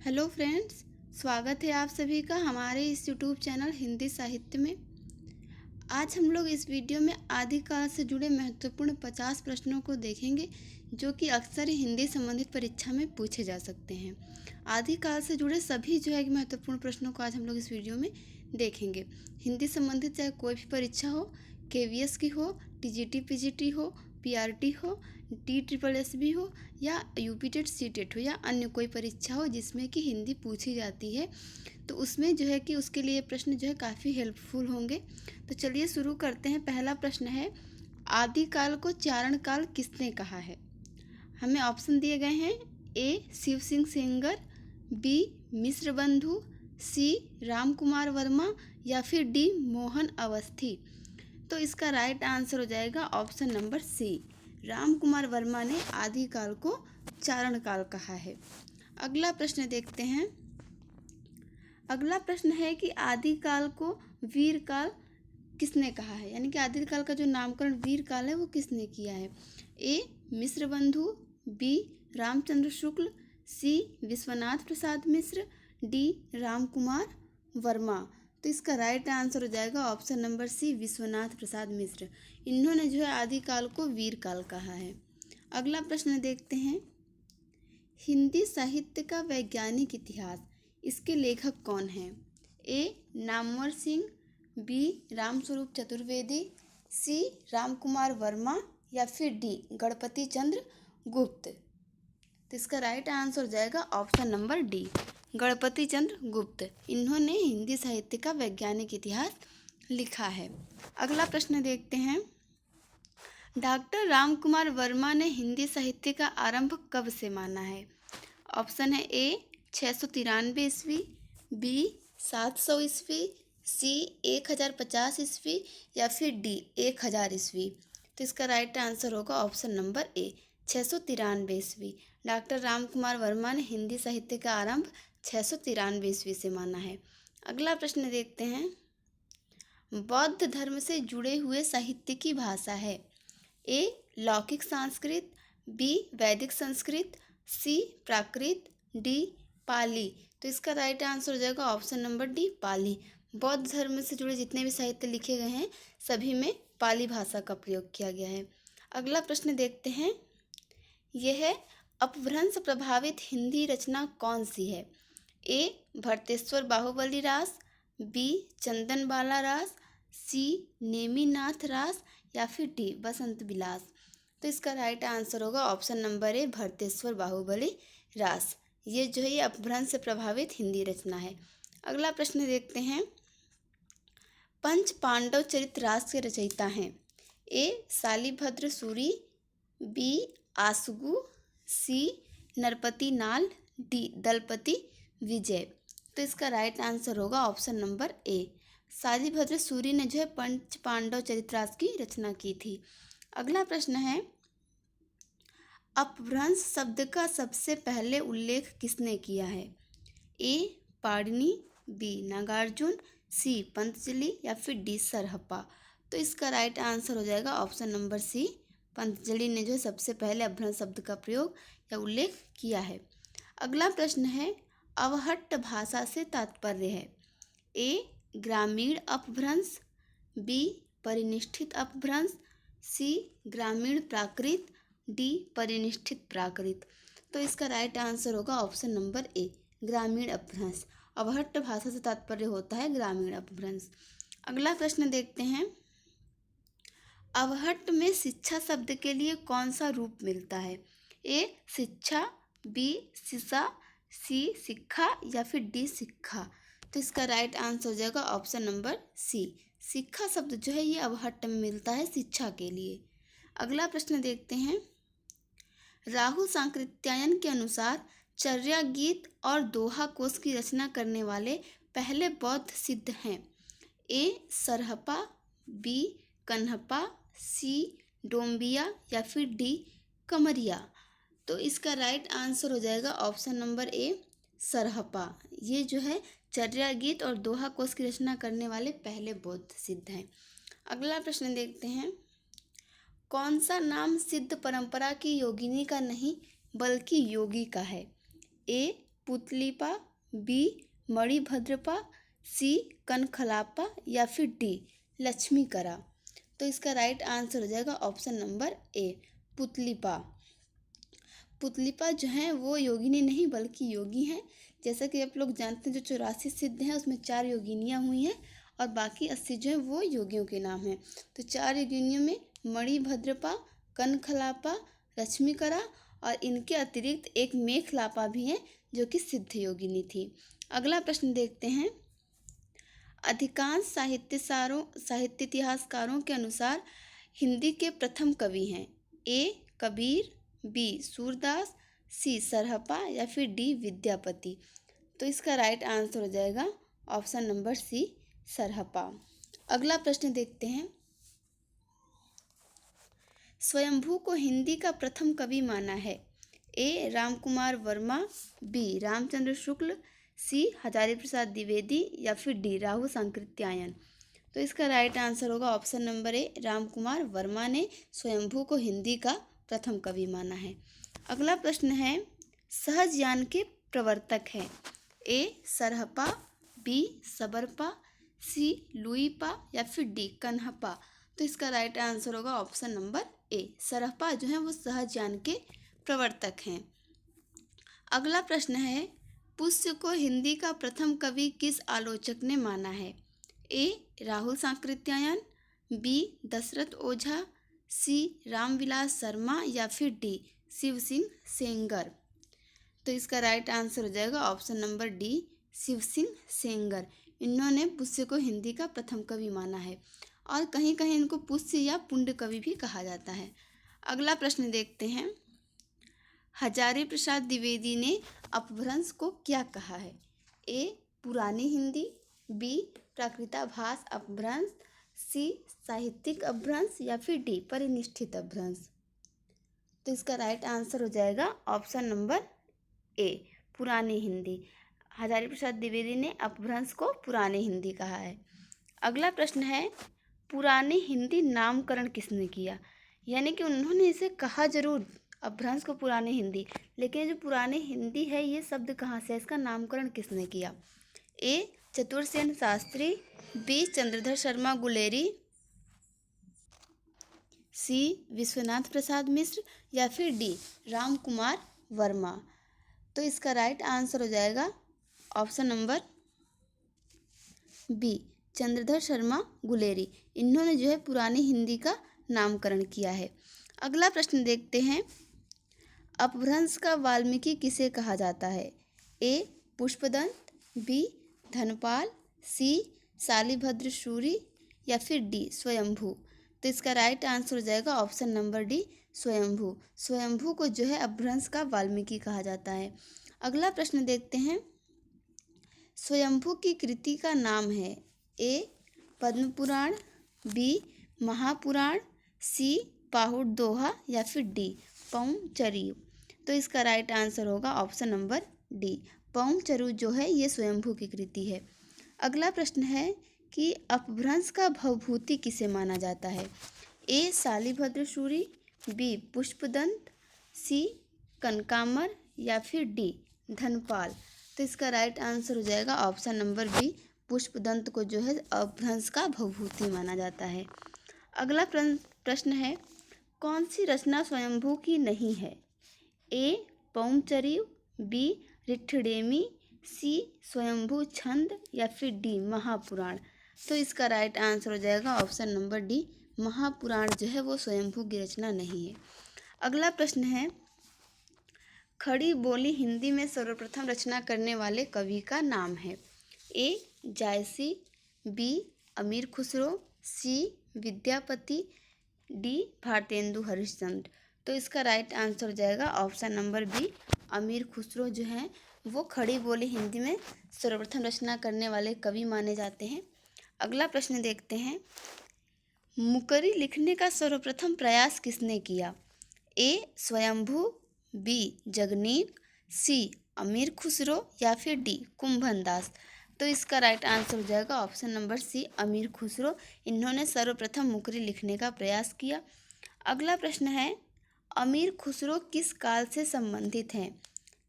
Hello friends, स्वागत है आप सभी का हमारे इस यूट्यूब चैनल हिंदी साहित्य में। आज हम लोग इस वीडियो में आदिकाल से जुड़े महत्वपूर्ण 50 प्रश्नों को देखेंगे जो कि अक्सर हिंदी संबंधित परीक्षा में पूछे जा सकते हैं। आदिकाल से जुड़े सभी जो है कि महत्वपूर्ण प्रश्नों को आज हम लोग इस वीडियो में देखेंगे। हिंदी संबंधित चाहे कोई भी परीक्षा हो, केवीएस की हो, टीजीटी पीजीटी हो, पीआरटी हो, टीट्रिपल एसबी हो या यूपीटेट सीटेट हो या अन्य कोई परीक्षा हो जिसमें कि हिंदी पूछी जाती है, तो उसमें जो है कि उसके लिए प्रश्न जो है काफ़ी हेल्पफुल होंगे। तो चलिए शुरू करते हैं। पहला प्रश्न है, आदिकाल को चारण काल किसने कहा है? हमें ऑप्शन दिए गए हैं। ए शिव सिंह सेंगर, बी मिश्र बंधु, सी राम कुमार वर्मा या फिर डी मोहन अवस्थी। तो इसका राइट आंसर हो जाएगा option number C, Ram Kumar Verma ने आदिकाल को चारण काल कहा है। अगला प्रश्न देखते हैं। अगला प्रश्न है कि आदिकाल को वीर काल किसने कहा है, यानी कि आदिकाल का जो नामकरण वीर काल है वो किसने किया है? ए मिश्र बंधु, बी रामचंद्र शुक्ल, सी विश्वनाथ प्रसाद मिश्र, डी राम कुमार वर्मा। तो इसका राइट आंसर हो जाएगा ऑप्शन नंबर सी, विश्वनाथ प्रसाद मिश्र। इन्होंने जो है आदिकाल को वीर काल कहा है। अगला प्रश्न देखते हैं। हिंदी साहित्य का वैज्ञानिक इतिहास, इसके लेखक कौन हैं? ए नामवर सिंह, बी रामस्वरूप चतुर्वेदी, सी राम कुमार वर्मा या फिर डी गणपति चंद्र गुप्त। तो इसका राइट आंसर हो जाएगा ऑप्शन नंबर डी, गणपति चंद्र गुप्त। इन्होंने हिंदी साहित्य का वैज्ञानिक इतिहास लिखा है। अगला प्रश्न देखते हैं। डॉक्टर राम कुमार वर्मा ने हिंदी साहित्य का आरंभ कब से माना है? ऑप्शन है ए 693 ईस्वी, बी 700 ईस्वी, सी 1050 ईस्वी या फिर डी 1000 ईस्वी। तो इसका राइट आंसर होगा ऑप्शन नंबर ए 693 ईस्वी। डॉक्टर राम कुमार वर्मा ने हिंदी साहित्य का आरंभ 693 ईस्वी से माना है। अगला प्रश्न देखते हैं। बौद्ध धर्म से जुड़े हुए साहित्य की भाषा है? ए लौकिक संस्कृत, बी वैदिक संस्कृत, सी प्राकृत, डी पाली। तो इसका राइट आंसर हो जाएगा ऑप्शन नंबर डी पाली। बौद्ध धर्म से जुड़े जितने भी साहित्य लिखे गए हैं सभी में पाली भाषा का प्रयोग किया गया है। अगला प्रश्न देखते हैं। यह अपभ्रंश प्रभावित हिंदी रचना कौन सी है? ए भरतेश्वर बाहुबली रास, बी चंदन बाला रास, सी नेमिनाथ रास या फिर डी बसंत विलास। तो इसका राइट आंसर होगा option number A Bharateshwar Bahubali Raas. ये जो है ये अपभ्रंश से प्रभावित हिंदी रचना है। अगला प्रश्न देखते हैं। पंच पांडव चरित रास के रचयिता हैं? ए शालिभद्र सूरी, बी आसुगु, सी नरपति नाल, डी दलपति विजय। तो इसका राइट आंसर होगा ऑप्शन नंबर ए, शालिभद्र सूरी ने जो है पंच पांडव चरितरास की रचना की थी। अगला प्रश्न है। अपभ्रंश शब्द का सबसे पहले उल्लेख किसने किया है? ए पाणिनि, बी नागार्जुन, सी पंतजलि या फिर डी सरहप्पा। तो इसका राइट आंसर हो जाएगा ऑप्शन नंबर सी, पंतजलि ने जो सबसे पहले अपभ्रंश शब्द का प्रयोग या उल्लेख किया है। अगला प्रश्न है। अवहट्ट भाषा से तात्पर्य है? ए ग्रामीण अपभ्रंश, बी परिनिष्ठित अपभ्रंश, सी ग्रामीण प्राकृत, डी परिनिष्ठित प्राकृत। तो इसका राइट आंसर होगा ऑप्शन नंबर ए, ग्रामीण अपभ्रंश। अवहट्ट भाषा से तात्पर्य होता है ग्रामीण अपभ्रंश। अगला प्रश्न देखते हैं। अवहट्ट में शिक्षा शब्द के लिए कौन सा रूप मिलता है? ए शिक्षा, बी शिक्षा, सी शिक्षा या फिर डी शिक्षा। तो इसका राइट आंसर हो जाएगा ऑप्शन नंबर सी, शिक्षा शब्द जो है ये अवहट्ट में मिलता है शिक्षा के लिए। अगला प्रश्न देखते हैं। राहु सांकृत्यायन के अनुसार चर्या गीत और दोहा कोश की रचना करने वाले पहले बौद्ध सिद्ध हैं? ए सरहपा, बी कन्हपा, सी डोम्बिया या फिर डी कमरिया। तो इसका राइट आंसर हो जाएगा ऑप्शन नंबर ए सरहपा। ये जो है चर्या गीत और दोहा कोश की रचना करने वाले पहले बौद्ध सिद्ध हैं। अगला प्रश्न देखते हैं। कौन सा नाम सिद्ध परंपरा की योगिनी का नहीं बल्कि योगी का है? ए पुतलीपा, बी मणिभद्रपा, सी कनखलापा या फिर डी लक्ष्मीकरा। तो इसका राइट आंसर हो जाएगा ऑप्शन नंबर ए पुतलीपा। पुतलीपा जो है वो योगिनी नहीं बल्कि योगी हैं। जैसा कि आप लोग जानते हैं, जो 84 सिद्ध हैं उसमें 4 योगिनियाँ हुई हैं और बाकी 80 जो हैं वो योगियों के नाम हैं। तो 4 योगिनियों में मणिभद्रपा, कनखलापा, लक्ष्मीकरा और इनके अतिरिक्त एक मेखलापा भी हैं जो कि सिद्ध योगिनी थी। अगला प्रश्न देखते हैं। अधिकांश साहित्य इतिहासकारों के अनुसार हिंदी के प्रथम कवि हैं ए कबीर, बी सूरदास, सी सरहपा या फिर डी विद्यापति। तो इसका राइट आंसर हो जाएगा ऑप्शन नंबर सी सरहपा। अगला प्रश्न देखते हैं। स्वयंभू को हिंदी का प्रथम कवि माना है ए रामकुमार वर्मा, बी रामचंद्र शुक्ल, सी हजारी प्रसाद द्विवेदी या फिर डी राहु सांकृत्यायन। तो इसका राइट आंसर होगा ऑप्शन नंबर ए रामकुमार वर्मा ने स्वयंभू को हिंदी का प्रथम कवि माना है। अगला प्रश्न है। सहज ज्ञान के प्रवर्तक हैं ए सरहपा, बी सबरपा, सी लुईपा या फिर डी कन्हपा। तो इसका राइट आंसर होगा ऑप्शन नंबर ए सरहपा जो है वो सहज ज्ञान के प्रवर्तक हैं। अगला प्रश्न है। पुष्य को हिंदी का प्रथम कवि किस आलोचक ने माना है ए राहुल सांकृत्यायन, बी दशरथ ओझा, सी रामविलास शर्मा या फिर डी शिव सिंह सेंगर। तो इसका राइट आंसर हो जाएगा option number D Shiv Singh Sengar. इन्होंने पुष्य को हिंदी का प्रथम कवि माना है और कहीं कहीं इनको पुष्य या पुण्य कवि भी कहा जाता है। अगला प्रश्न देखते हैं। हजारी प्रसाद द्विवेदी ने अपभ्रंश को क्या कहा है ए पुरानी हिंदी, बी प्राकृताभास अपभ्रंश, सी साहित्यिक अपभ्रंश या फिर डी परिनिष्ठित अपभ्रंश। तो इसका राइट आंसर हो जाएगा ऑप्शन नंबर ए पुरानी हिंदी। हजारी प्रसाद द्विवेदी ने अपभ्रंश को पुरानी हिंदी कहा है। अगला प्रश्न है। पुरानी हिंदी नामकरण किसने किया, यानी कि उन्होंने इसे कहा जरूर अपभ्रंश को पुरानी हिंदी, लेकिन जो पुरानी हिंदी है ये शब्द कहाँ से है, इसका नामकरण किसने किया ए चतुरसेन शास्त्री, बी चंद्रधर शर्मा गुलेरी, सी विश्वनाथ प्रसाद मिश्र या फिर डी राम कुमार वर्मा। तो इसका राइट आंसर हो जाएगा option number B Chandradhar Sharma Guleri. इन्होंने जो है पुरानी हिंदी का नामकरण किया है। अगला प्रश्न देखते हैं। अपभ्रंश का वाल्मीकि किसे कहा जाता है ए पुष्पदंत, बी धनपाल, सी शालिभद्र सूरि या फिर डी स्वयंभू। तो इसका राइट आंसर हो जाएगा ऑप्शन नंबर डी स्वयंभू। स्वयंभू को जो है अपभ्रंश का वाल्मीकि कहा जाता है। अगला प्रश्न देखते हैं। स्वयंभू की कृति का नाम है ए पद्म पुराण, बी महापुराण, सी पाहुड़ दोहा या फिर डी पौंचरी। तो इसका राइट आंसर होगा ऑप्शन नंबर डी पौंचरू जो है ये स्वयंभू की कृति है। अगला प्रश्न है कि अपभ्रंश का भवभूति किसे माना जाता है ए शालिभद्र सूरि, बी पुष्पदंत, सी कनकामर या फिर डी धनपाल। तो इसका राइट आंसर हो जाएगा ऑप्शन नंबर बी पुष्पदंत को जो है अपभ्रंश का भवभूति माना जाता है। अगला प्रश्न है। कौन सी रचना स्वयंभू की नहीं है ए पौंचरीव, बी रिठ्ठेमेनी, सी स्वयंभू छंद या फिर डी महापुराण। तो इसका राइट आंसर हो जाएगा ऑप्शन नंबर डी महापुराण जो है वो स्वयंभू की रचना नहीं है। अगला प्रश्न है। खड़ी बोली हिंदी में सर्वप्रथम रचना करने वाले कवि का नाम है ए जायसी, बी अमीर खुसरो, सी विद्यापति, डी भारतेंदु हरिश्चंद्र। तो इसका राइट आंसर हो जाएगा ऑप्शन नंबर बी अमीर खुसरो जो हैं वो खड़ी बोली हिंदी में सर्वप्रथम रचना करने वाले कवि माने जाते हैं। अगला प्रश्न देखते हैं। मुकरी लिखने का सर्वप्रथम प्रयास किसने किया ए स्वयंभू, बी जगनीक, सी अमीर खुसरो या फिर डी कुंभन दास। तो इसका राइट आंसर हो जाएगा ऑप्शन नंबर सी अमीर खुसरो। इन्होंने सर्वप्रथम मुकरी लिखने का प्रयास किया। अगला प्रश्न है। अमीर खुसरो किस काल से संबंधित हैं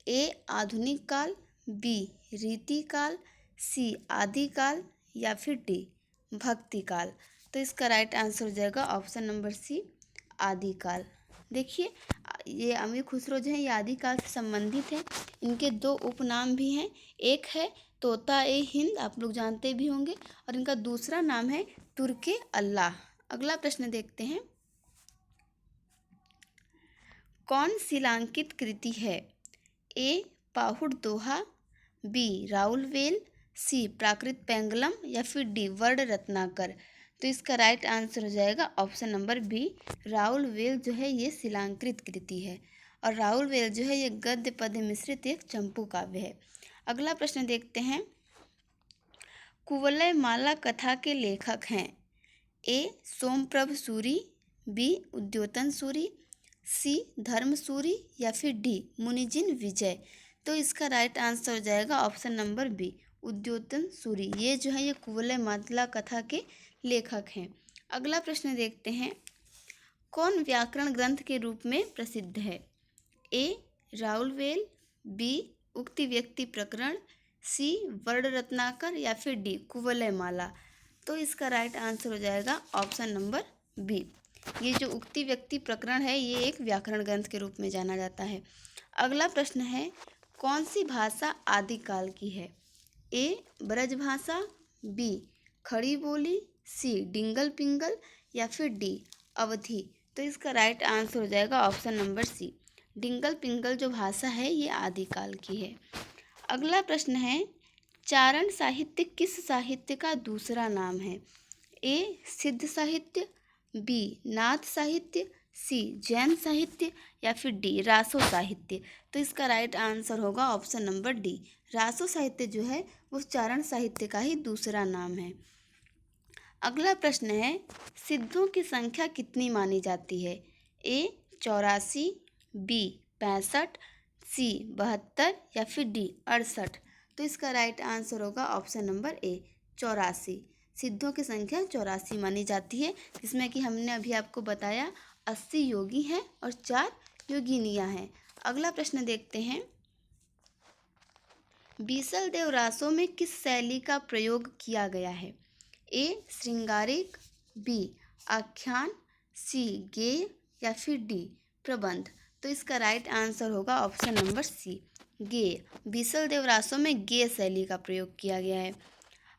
ए आधुनिक काल, बी रीतिकाल, सी आदिकाल या फिर डी भक्तिकाल। तो इसका राइट आंसर हो जाएगा ऑप्शन नंबर सी आदिकाल। देखिए ये अमीर खुसरो जो है ये आदिकाल से संबंधित है। इनके दो उपनाम भी हैं, एक है तोता ए हिंद, आप लोग जानते भी होंगे, और इनका दूसरा नाम है तुर्के अल्लाह। अगला प्रश्न देखते हैं, कौन शिलांकित कृति है? ए पाहुड़ दोहा, बी राउल वेल, सी प्राकृत पेंगलम या फिर डी वर्ण रत्नाकर। तो इसका राइट आंसर हो जाएगा option number B Raulvel जो है ये शिलांकृत कृति है। और राउल वेल जो है ये गद्य पद्य मिश्रित एक चंपू काव्य है। अगला प्रश्न देखते हैं, कुवलय माला कथा के लेखक हैं? ए सोमप्रभ सूरी, बी उद्योतन सूरी, सी धर्म सूरी या फिर डी मुनिजिन विजय। तो इसका राइट आंसर हो जाएगा option number B Uddyotan Suri. ये जो है ये कुवलय माला कथा के लेखक हैं। अगला प्रश्न देखते हैं, कौन व्याकरण ग्रंथ के रूप में प्रसिद्ध है? ए राउल वेल, बी उक्ति व्यक्ति प्रकरण, सी वर्ण रत्नाकर या फिर डी कुवलय माला। तो इसका राइट आंसर हो जाएगा ऑप्शन नंबर बी। ये जो उक्ति व्यक्ति प्रकरण है ये एक व्याकरण ग्रंथ के रूप में जाना जाता है। अगला प्रश्न है, कौन सी भाषा आदिकाल की है? ए ब्रजभाषा, बी खड़ी बोली, सी डिंगल पिंगल या फिर डी अवधि। तो इसका राइट आंसर हो जाएगा ऑप्शन नंबर सी डिंगल पिंगल जो भाषा है ये आदिकाल की है। अगला प्रश्न है, चारण साहित्य किस साहित्य का दूसरा नाम है? ए सिद्ध साहित्य, बी नाथ साहित्य, सी जैन साहित्य या फिर डी रासो साहित्य। तो इसका राइट आंसर होगा ऑप्शन नंबर डी रासो साहित्य जो है वो चारण साहित्य का ही दूसरा नाम है। अगला प्रश्न है, सिद्धों की संख्या कितनी मानी जाती है? ए 84, बी 65, सी 72 या फिर डी 68। तो इसका राइट आंसर होगा ऑप्शन नंबर ए 84। सिद्धों की संख्या 84 मानी जाती है, जिसमें कि हमने अभी आपको बताया 80 योगी हैं और 4 योगिनियाँ हैं। अगला प्रश्न देखते हैं, बीसल देव रासों में किस शैली का प्रयोग किया गया है? ए श्रृंगारिक, बी आख्यान, सी गेय या फिर डी प्रबंध। तो इसका राइट आंसर होगा ऑप्शन नंबर सी गेय। बीसल देव रासों में गेय शैली का प्रयोग किया गया है।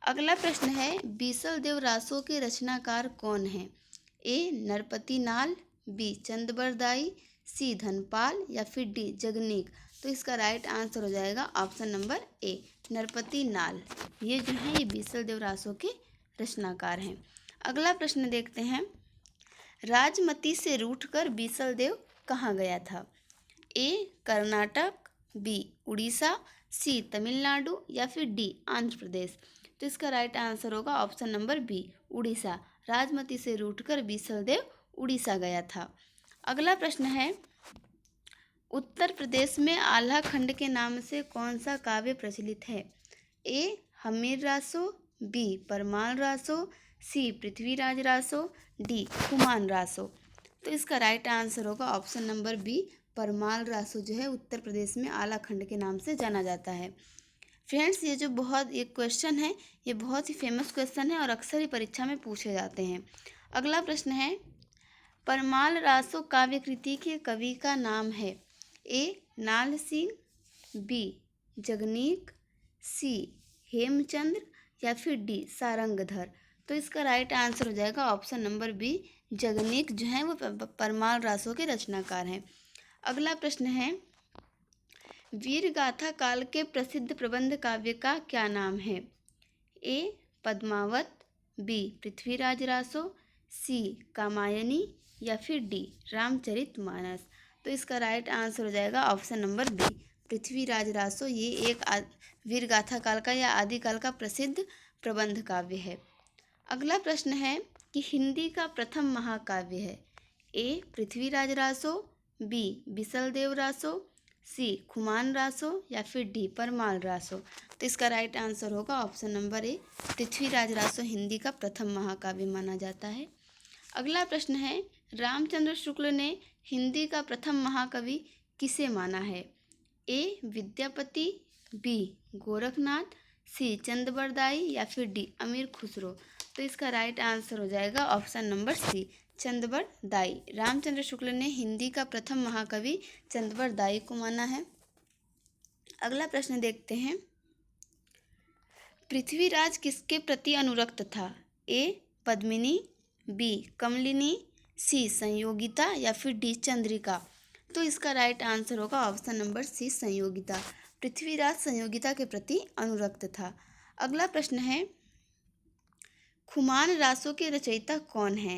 अगला प्रश्न है, बीसल देव रासों के रचनाकार कौन हैं? ए नरपति नाल, बी चंदबरदाई, सी धनपाल या फिर डी जगनीक। तो इसका राइट आंसर हो जाएगा ऑप्शन नंबर ए नरपति नाल। ये जो है ये बीसल देव रासों के रचनाकार हैं। अगला प्रश्न देखते हैं, राजमती से रूठकर बीसल देव कहाँ गया था? A Karnataka, B Orissa, C Tamil Nadu या फिर डी आंध्र प्रदेश। तो इसका राइट आंसर होगा option number B Orissa. Rajmati से रूठकर बीसल देव उड़ीसा गया था। अगला प्रश्न है, उत्तर प्रदेश में आल्हा खंड के नाम से कौन सा काव्य प्रचलित है? A Hammir Raso, B Parmal Raso, C Prithviraj Raso, D Kuman Raso. तो इसका राइट आंसर होगा option number B Parmal Raso जो है उत्तर प्रदेश में आल्हा खंड के नाम से जाना जाता है। फ्रेंड्स ये जो ये क्वेश्चन है ये बहुत ही फेमस क्वेश्चन है और अक्सर ही परीक्षा में पूछे जाते हैं। अगला प्रश्न है, परमाल रासो काव्य कृति के कवि का नाम है? ए नाल सिंह, बी जगनीक, सी हेमचंद्र या फिर डी सारंगधर। तो इसका राइट आंसर हो जाएगा ऑप्शन नंबर बी जगनीक जो है वो परमाल रासो के रचनाकार हैं। अगला प्रश्न है, वीर गाथा काल के प्रसिद्ध प्रबंध काव्य का क्या नाम है? ए पद्मावत, बी पृथ्वीराज रासो, सी कामायनी या फिर डी रामचरितमानस। तो इसका राइट आंसर हो जाएगा option number B Prithviraj Raso. ये एक वीर गाथा काल का या आदिकाल का प्रसिद्ध प्रबंध काव्य है। अगला प्रश्न है कि हिंदी का प्रथम महाकाव्य है? ए पृथ्वीराज रासो, बी बिसल देव रासो, सी खुमान रासो या फिर डी परमाल रासो। तो इसका राइट आंसर होगा ऑप्शन नंबर ए पृथ्वीराज रासो हिंदी का प्रथम महाकाव्य माना जाता है। अगला प्रश्न है, रामचंद्र शुक्ल ने हिंदी का प्रथम महाकवि किसे माना है? ए विद्यापति, बी गोरखनाथ, सी चंदबरदाई या फिर डी अमीर खुसरो। तो इसका राइट आंसर हो जाएगा ऑप्शन नंबर सी चंदबरदाई। रामचंद्र शुक्ल ने हिंदी का प्रथम महाकवि चंदबरदाई को माना है। अगला प्रश्न देखते हैं, पृथ्वीराज किसके प्रति अनुरक्त था? A Padmini, B Kamalini, C Sanyogita या फिर डी चंद्रिका। तो इसका राइट आंसर होगा option number C Sanyogita. Prithviraj Sanyogita के प्रति अनुरक्त था। अगला प्रश्न है, खुमान रासों के रचयिता कौन है?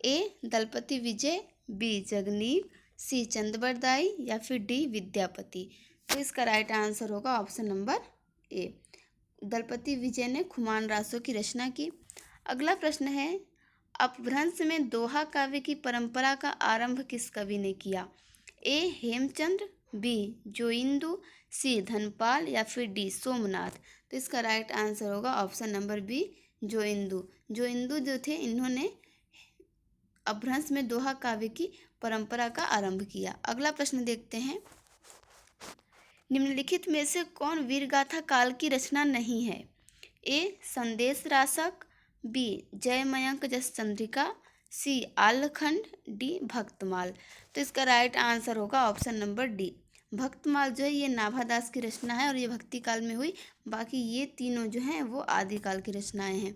ए दलपति विजय, बी जगनीव, सी चंदबरदाई या फिर डी विद्यापति। तो इसका राइट आंसर होगा ऑप्शन नंबर ए दलपति विजय ने खुमान रासों की रचना की। अगला प्रश्न है, अपभ्रंश में दोहा काव्य की परंपरा का आरंभ किस कवि ने किया? ए हेमचंद्र, बी जोइंदु, सी धनपाल या फिर डी सोमनाथ। तो इसका राइट आंसर होगा ऑप्शन नंबर बी जोइंदु। जोइंदु जो थे इन्होंने अपभ्रंश में दोहा काव्य की परंपरा का आरंभ किया। अगला प्रश्न देखते हैं, निम्नलिखित में से कौन वीरगाथा काल की रचना नहीं है? ए संदेश रासक, बी जयमयंक जस चंद्रिका, सी आल्हखंड, डी भक्तमाल। तो इसका राइट आंसर होगा ऑप्शन नंबर डी भक्तमाल। जो है ये नाभादास की रचना है और ये भक्ति काल में हुई। बाकी ये तीनों जो हैं वो आदिकाल की रचनाएं हैं।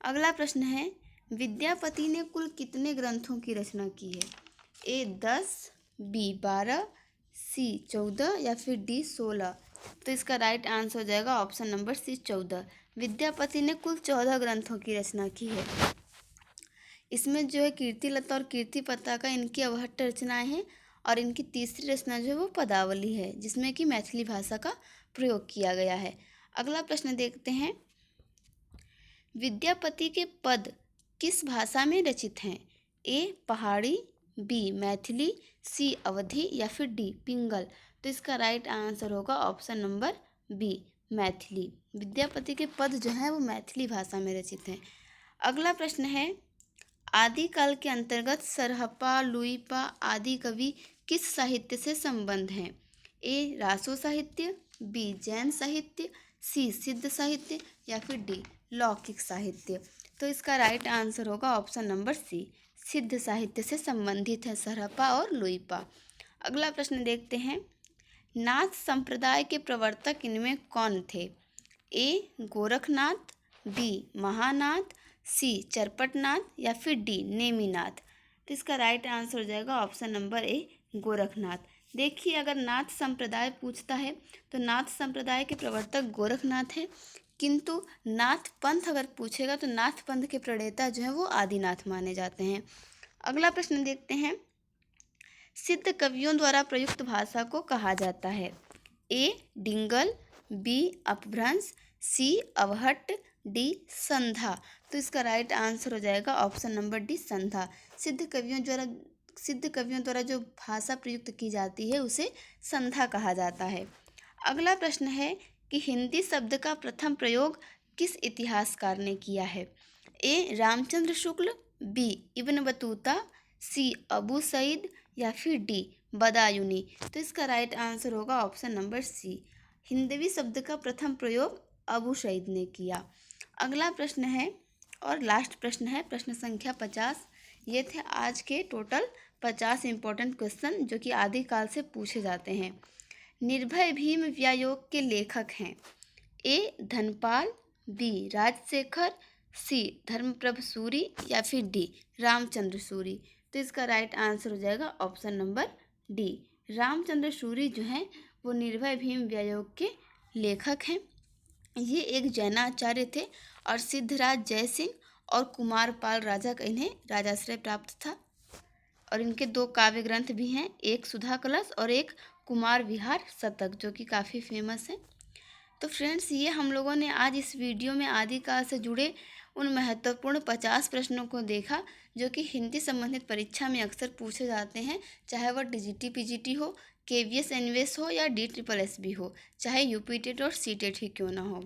अगला प्रश्न है, विद्यापति ने कुल कितने ग्रंथों की रचना की है? ए 10, बी 12, सी 14 या फिर डी 16। तो इसका राइट आंसर हो जाएगा ऑप्शन नंबर सी 14। विद्यापति ने कुल 14 ग्रंथों की रचना की है। इसमें जो है कीर्तिलता और कीर्तिपता का इनकी अवहट्ट रचनाएं हैं और इनकी तीसरी रचना जो है वो पदावली है, जिसमें कि मैथिली भाषा का प्रयोग किया गया है। अगला प्रश्न देखते हैं, विद्यापति के पद किस भाषा में रचित हैं? ए पहाड़ी, बी मैथिली, सी अवधी या फिर डी पिंगल। तो इसका राइट आंसर होगा option number B Maithili. Vidyapati के पद जो हैं वो मैथिली भाषा में रचित हैं। अगला प्रश्न है, आदिकाल के अंतर्गत सरहप्पा लुइपा आदि कवि किस साहित्य से संबंध हैं? ए रासो साहित्य, बी जैन साहित्य, सी सिद्ध साहित्य या फिर डी लौकिक साहित्य। तो इसका राइट आंसर होगा ऑप्शन नंबर सी सिद्ध साहित्य से संबंधित है सरहप्पा और लुइपा। अगला प्रश्न देखते हैं, नाथ संप्रदाय के प्रवर्तक इनमें कौन थे? ए गोरखनाथ, बी महानाथ, सी चरपटनाथ या फिर डी नेमिनाथ। तो इसका राइट आंसर हो जाएगा ऑप्शन नंबर ए गोरखनाथ। देखिए, अगर नाथ संप्रदाय पूछता है तो नाथ संप्रदाय के प्रवर्तक गोरखनाथ हैं, किंतु नाथ पंथ अगर पूछेगा तो नाथ पंथ के प्रणेता जो है वो आदिनाथ माने जाते हैं। अगला प्रश्न देखते हैं, सिद्ध कवियों द्वारा प्रयुक्त भाषा को कहा जाता है? ए डिंगल, बी अपभ्रंश, सी अवहट्ट, डी संधा। तो इसका राइट आंसर हो जाएगा ऑप्शन नंबर डी संधा। सिद्ध कवियों द्वारा जो भाषा प्रयुक्त की जाती है उसे संधा कहा जाता है। अगला प्रश्न है कि हिंदी शब्द का प्रथम प्रयोग किस इतिहासकार ने किया है? ए Ramchandra Shukla, B Ibn Battuta, सी अबू सईद या फिर डी बदायूनी। तो इसका राइट आंसर होगा ऑप्शन नंबर सी हिंदवी शब्द का प्रथम प्रयोग अबू सईद ने किया। अगला प्रश्न है और लास्ट प्रश्न है, प्रश्न संख्या 50। ये थे आज के टोटल 50 इंपॉर्टेंट क्वेश्चन जो कि आदिकाल से पूछे जाते हैं। निर्भय भीम व्यायोग के लेखक हैं? ए धनपाल, बी राजशेखर, सी धर्मप्रभ सूरी या फिर डी रामचंद्र सूरी। तो इसका राइट आंसर हो जाएगा option number D Ramchandra Suri जो हैं वो निर्भय भीम व्यायोग के लेखक हैं। ये एक जैनाचार्य थे और सिद्धराज जयसिंह और कुमारपाल राजा का इन्हें राजाश्रय प्राप्त था। और इनके 2 काव्य ग्रंथ भी हैं, एक सुधा कलश और एक कुमार विहार शतक, जो कि काफ़ी फेमस है। तो फ्रेंड्स, ये हम लोगों ने आज इस वीडियो में आदिकाल से जुड़े उन महत्वपूर्ण 50 प्रश्नों को देखा जो कि हिंदी संबंधित परीक्षा में अक्सर पूछे जाते हैं, चाहे वह टीजीटी पीजीटी हो, केवीएस एनवीएस हो या DSSS हो, चाहे यूपी टेट और सीटेट ही क्यों ना हो।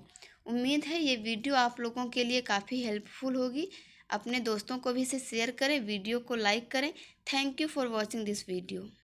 उम्मीद है ये वीडियो आप लोगों के लिए काफ़ी हेल्पफुल होगी। अपने दोस्तों को भी इसे शेयर करें, वीडियो को लाइक करें। Thank you for watching this video.